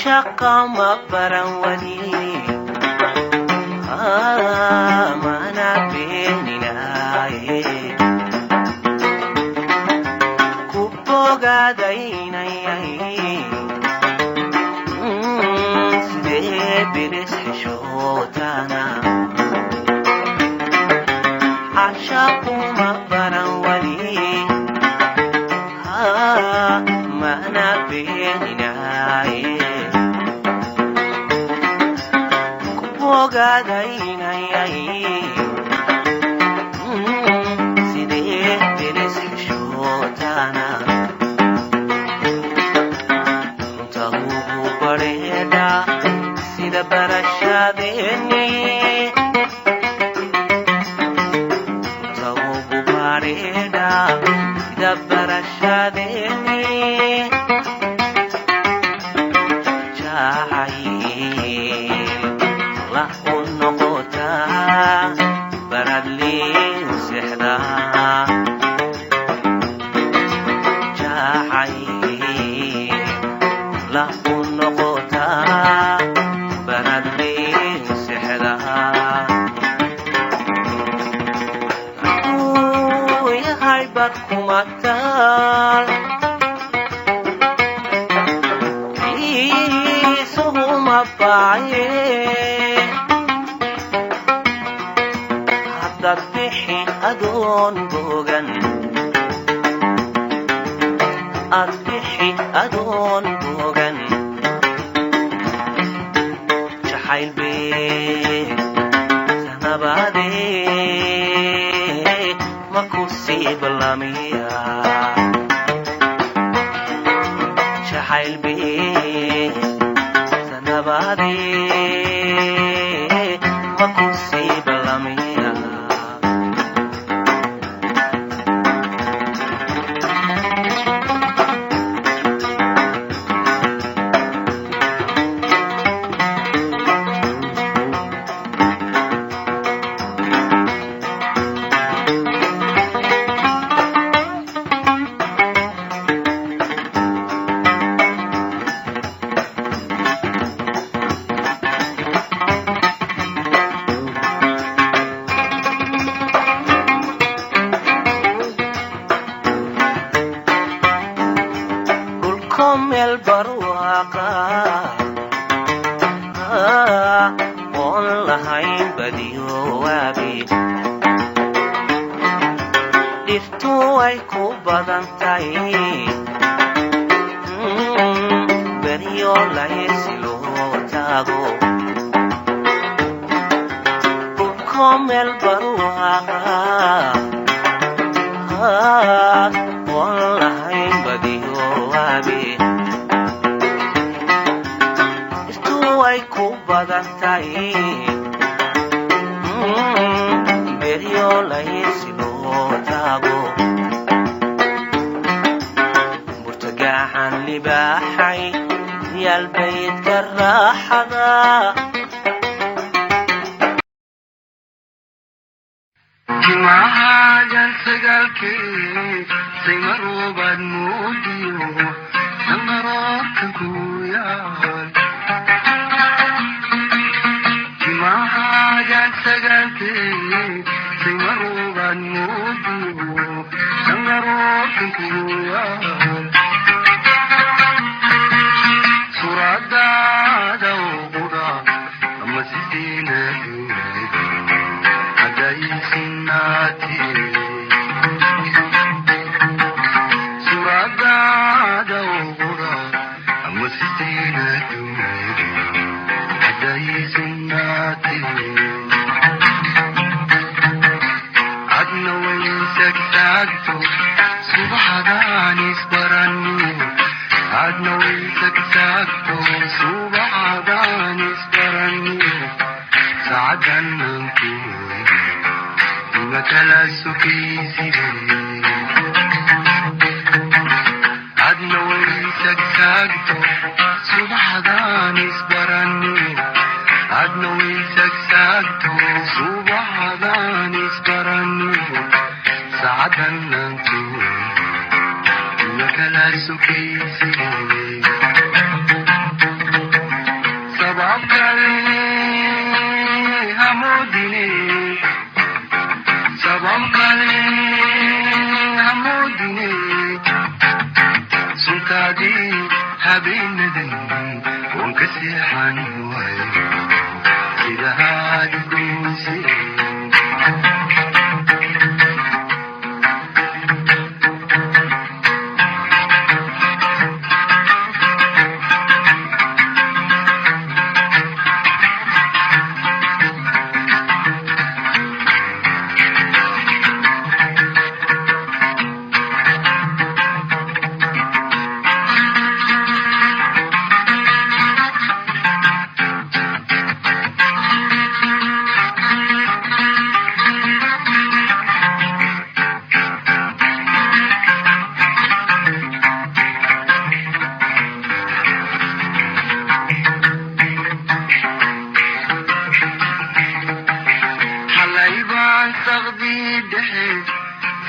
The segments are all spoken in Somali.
عشق مبروني mana beeninaye ku bogaadaynayay sidee bilis xishootana cashaqu ma baran wali mana beeninaye ku bogaadaynayay sidee bilis xishootana runta ugu bareedha sida barashadeeni runta ugu bareedha sida barashadeeni la unoqota baradli sixda jahay la unoqota baradli sixda yahay bad kumatal haddaad bixi adoon bogan ad bixi adoon bogan jacayl bee sanabadee maku sii ballamiya jacayl bee sanabadee maku sii ballamiya meel barwaaqa oon lahayn badiyo waabi dhirtu way ku badan tahay beriyo laysi loo taago dhulko meel barwaaqa oon lahayn badiyo waabi way ku badan tahay beriyo laysi loo taago burtagaxan libaaxay yaalbaydka raaxada jimaacan sagaalkii saymaruubad muudiyo sangaroodkan ku yaal jimaacan sagaalkii saymaruubad muudiyo sangaroodkan ku yaal suradaada uqudha ama sidiinadu suradaada uqudha ama sidiinadu hadaysinnaati adna waysagtaagto subaxadaan isbarani adna waysagtaagto subaxadaan isbarani saacadananku makala sukaysibe adna waysagtaagto subaxadaan isbarani adna waysagtaagto subaxadaan isbarani saacadananku makala sukaysibe hamudine sabab kale hamudine sultadi habeenadan on ka seexan waayo sida haad goose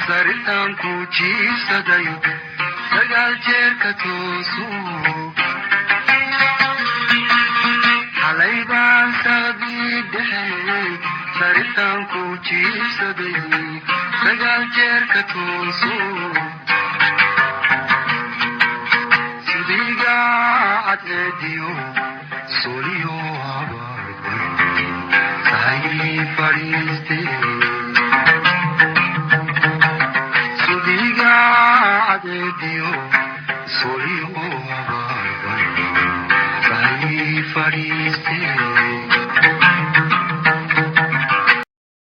saritaan ku jiifsaday sagaal jeer ka toosu xalay baan saqdii dhexe saritaan ku jiifsaday sagaal jeer ka toosu sidiga cadceediyo soliyo abaarban sahay fadhiiste